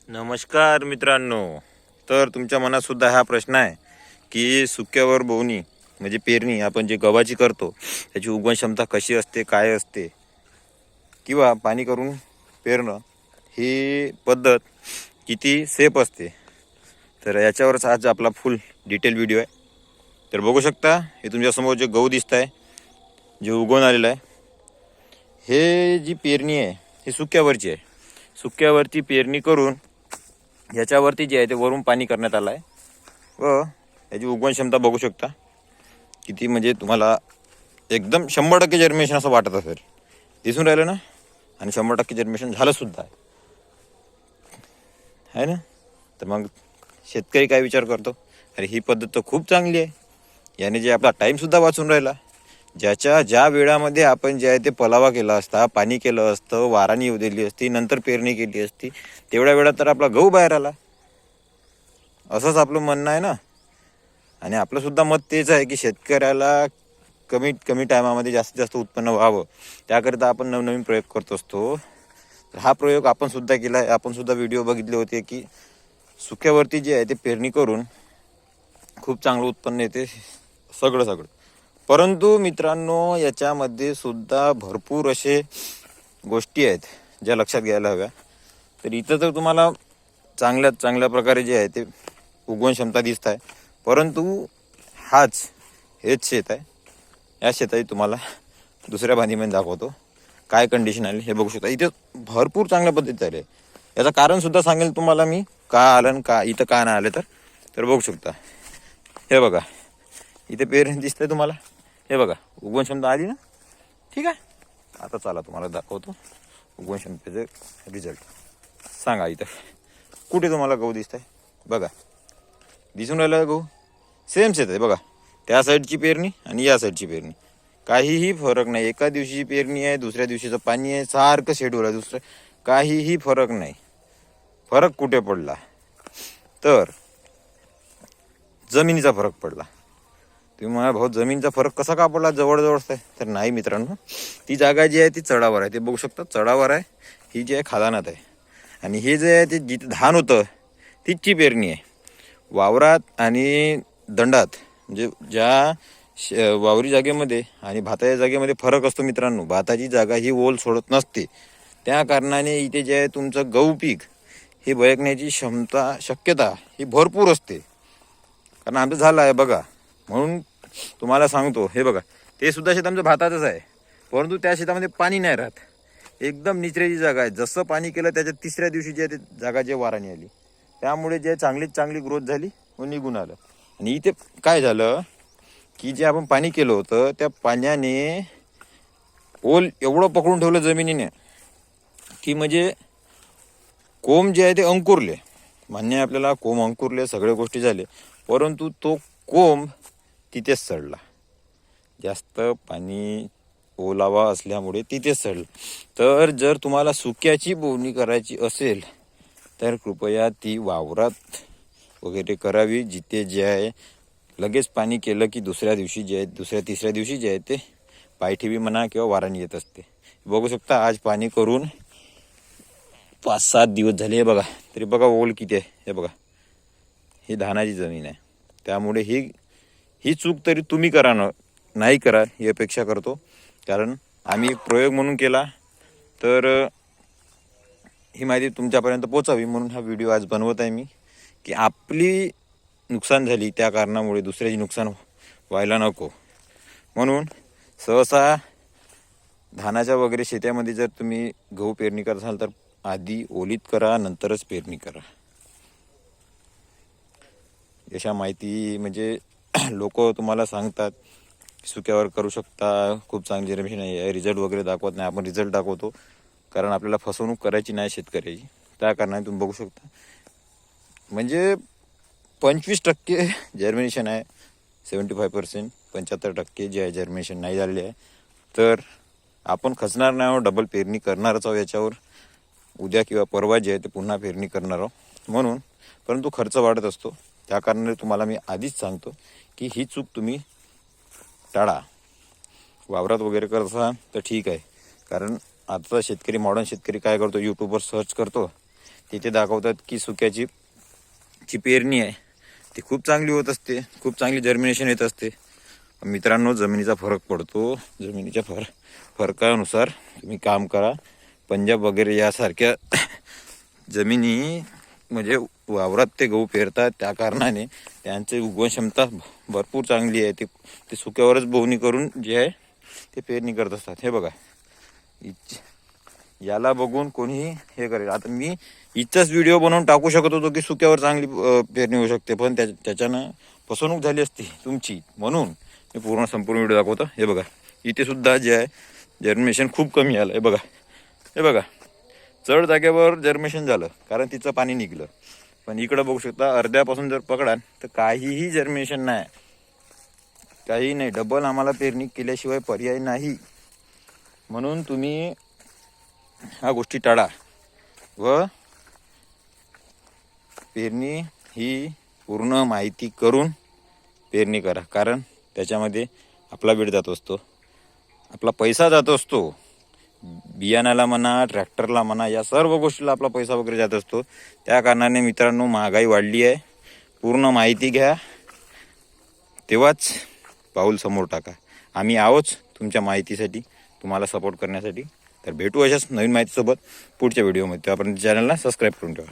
नमस्कार मित्रांनो. तर तुमच्या मनात सुद्धा हा प्रश्न आहे की सुक्यावर बोवणी म्हणजे पेरणी आपण जे गव्हाची करतो त्याची उगवण क्षमता कशी असते, काय असते, किंवा पाणी करून पेरणं ही पद्धत किती सेफ असते. तर याच्यावरच आज आपला फुल डिटेल व्हिडिओ आहे. तर बघू शकता, हे तुमच्यासमोर जे गहू दिसत आहे, जे उगवून आलेलं आहे, हे जी पेरणी आहे ही सुक्यावरची आहे. सुक्यावरती पेरणी करून याच्यावरती जे आहे ते वरून पाणी करण्यात आलं आहे व याची उगवण क्षमता बघू शकता किती, म्हणजे तुम्हाला एकदम 100% जर्मिनेशन असं वाटत असेल. दिसून राहिलं ना, आणि 100% जर्मिनेशन झालं सुद्धा आहे ना. तर मग शेतकरी काय विचार करतो, अरे ही पद्धत तर खूप चांगली आहे, याने जे आपला टाईमसुद्धा वाचून राहिला. ज्या वेळामध्ये आपण जे आहे ते पलावा केला असता, पाणी केलं असतं, वाराणी येऊ दिली असती, नंतर पेरणी केली असती, तेवढ्या वेळात तर आपला गहू बाहेर आला. असंच आपलं म्हणणं आहे ना. आणि आपलं सुद्धा मत तेच आहे की शेतकऱ्याला कमीत कमी टायमामध्ये जास्तीत जास्त उत्पन्न व्हावं, त्याकरिता आपण नवनवीन प्रयोग करत असतो. तर हा प्रयोग आपण सुद्धा केला आहे. आपण सुद्धा व्हिडिओ बघितले होते की सुक्यावरती जे आहे ते पेरणी करून खूप चांगलं उत्पन्न येते सगळं. परंतु मित्रांनो, याच्यामध्ये सुद्धा भरपूर असे गोष्टी आहेत ज्या लक्षात घ्यायला हव्या. तर इथं तर तुम्हाला चांगल्या प्रकारे जे आहे ते उगवण क्षमता दिसत आहे, परंतु हेच शेत आहे. या शेताची तुम्हाला दुसऱ्या बांधीमध्ये दाखवतो काय कंडिशन आली हे बघू शकता. इथे भरपूर चांगल्या पद्धतीत आले. याचं कारण सुद्धा सांगेल तुम्हाला मी, का आलं का इथं का नाही आलं. तर बघू शकता, हे बघा इथे पेरणी दिसतंय तुम्हाला. हे बघा उगवण क्षमता आली ना. ठीक आहे, आता चला तुम्हाला दाखवतो उगवण क्षमतेचे रिझल्ट. सांगा इथं कुठे तुम्हाला गहू दिसत आहे. बघा, दिसून राहिलं गहू सेम शेत आहे. बघा, त्या साईडची पेरणी आणि या साईडची पेरणी काहीही फरक नाही. एका दिवशीची पेरणी आहे, दुसऱ्या दिवशीचं पाणी आहे, सारखं शेड्यूल आहे, दुसरं काहीही फरक नाही. फरक कुठे पडला तर जमिनीचा फरक पडला. तुम्ही म्हणा, भाऊ जमिनीचा फरक कसा का पडला, जवळजवळच आहे. तर नाही मित्रांनो, ती जागा जी आहे ती चढावर आहे. ते बघू शकता, चढावर आहे. ही जी आहे खादानात आहे. आणि हे जे आहे ते जिथे धान होतं तिथची पेरणी आहे. वावरात आणि दंडात, म्हणजे वावरी जागेमध्ये आणि भाताच्या जागेमध्ये फरक असतो मित्रांनो. भाताची जागा ही ओल सोडत नसते, त्या कारणाने इथे जे आहे तुमचं गहू पीक ही बळकण्याची शक्यता ही भरपूर असते. कारण आमचं झालं आहे बघा, म्हणून तुम्हाला सांगतो. हे बघा, ते सुद्धा शेत आमचं भाताचंच आहे, परंतु त्या शेतामध्ये पाणी नाही राहत. एकदम निचऱ्याची जागा आहे. जसं पाणी केलं त्याच्या तिसऱ्या दिवशी जे ते जागा जे वाराणी आली, त्यामुळे जे चांगली ग्रोथ झाली व निघून आलं. आणि इथे काय झालं की जे आपण पाणी केलं होतं त्या पाण्याने ओल एवढं पकडून ठेवलं जमिनीने की म्हणजे कोंब जे आहे ते अंकुरले. मान्य आहे आपल्याला, कोंब अंकुरले, सगळ्या गोष्टी झाले, परंतु तो कोंब तिथेच सडला. जास्त पाणी ओलावा असल्यामुळे तिथेच सडलं. तर जर तुम्हाला सुक्याची बोवणी करायची असेल तर कृपया ती वावरात वगैरे करावी, जिथे जे आहे लगेच पाणी केलं की दुसऱ्या दिवशी जे आहे तिसऱ्या दिवशी जे आहे ते पायठेवी म्हणा किंवा वाराणी येत असते. बघू शकता, आज पाणी करून 5-7 दिवस झाले. हे बघा, तरी बघा ओल किती आहे. हे बघा, ही धानाची जमीन आहे. त्यामुळे ही चूक तरी तुम्ही नाही करा ही अपेक्षा करतो. कारण आम्ही प्रयोग म्हणून केला, तर ही माहिती तुमच्यापर्यंत पोचावी म्हणून हा व्हिडिओ आज बनवत आहे मी, की आपली नुकसान झाली त्या कारणामुळे दुसऱ्याची नुकसान व्हायला नको. म्हणून सहसा धानाच्या वगैरे शेतामध्ये जर तुम्ही गहू पेरणी करत असाल तर आधी ओलीत करा, नंतरच पेरणी करा. अशा माहिती म्हणजे लोक तुम्हाला सांगतात सुक्यावर करू शकता, खूप चांगली जर्मिनेशन आहे, रिझल्ट वगैरे दाखवत नाही. आपण रिझल्ट दाखवतो कारण आपल्याला फसवणूक करायची नाही शेतकऱ्याची. त्या कारणाने तुम्ही बघू शकता, म्हणजे 25% जर्मिनेशन आहे, 75%, 75% जे आहे जर्मिनेशन नाही झालेले आहे. तर आपण खचणार नाही आहोत, डबल पेरणी करणारच आहोत याच्यावर. उद्या किंवा परवा जे आहे ते पुन्हा पेरणी करणार आहोत म्हणून. परंतु खर्च वाढत असतो, त्या कारणाने तुम्हाला मी आधीच सांगतो की ही चूक तुम्ही टाळा. वावरात वगैरे करत असाल तर ठीक आहे, कारण आता शेतकरी, मॉडर्न शेतकरी काय करतो, यूट्यूबवर सर्च करतो, तिथे दाखवतात की सुक्याची जी पेरणी आहे ती खूप चांगली होत असते, खूप चांगली जर्मिनेशन येत असते. मित्रांनो, जमिनीचा फरक पडतो. जमिनीच्या फरकानुसार तुम्ही काम करा. पंजाब वगैरे यासारख्या जमिनी म्हणजे वावरात ते गहू पेरतात, त्या कारणाने त्यांची उगवण क्षमता भरपूर चांगली आहे. ते सुक्यावरच बोवणी करून जे आहे ते पेरणी करत असतात. हे बघा, याला बघून कोणीही हे करेल. आता मी इथंच व्हिडिओ बनवून टाकू शकत होतो की सुक्यावर चांगली पेरणी होऊ शकते, पण त्याच्यानं फसवणूक झाली असती तुमची, म्हणून मी संपूर्ण व्हिडिओ दाखवतो. हे बघा, इथे सुद्धा जे आहे जर्मिनेशन खूप कमी आलं. हे बघा चढ जागेवर जर्मिनेशन झालं कारण तिचं पाणी निघलं. पण इकडं बघू शकता, अर्ध्यापासून जर पकडाल तर काहीही जर्मिनेशन नाही, काही नाही. डबल आम्हाला पेरणी केल्याशिवाय पर्याय नाही. म्हणून तुम्ही ह्या गोष्टी टाळा व पेरणी ही पूर्ण माहिती करून पेरणी करा. कारण त्याच्यामध्ये आपला वेळ जात असतो, आपला पैसा जात असतो. बियाण्याला म्हणा, ट्रॅक्टरला म्हणा, या सर्व गोष्टीला आपला पैसा वगैरे जात असतो. त्या कारणाने मित्रांनो, महागाई वाढली आहे. पूर्ण माहिती घ्या, तेव्हाच पाऊल समोर टाका. आम्ही आहोत तुमच्या माहितीसाठी, तुम्हाला सपोर्ट करण्यासाठी. तर भेटू अशाच नवीन माहितीसोबत पुढच्या व्हिडिओमध्ये. त्यापर्यंत चॅनलला सबस्क्राईब करून ठेवा.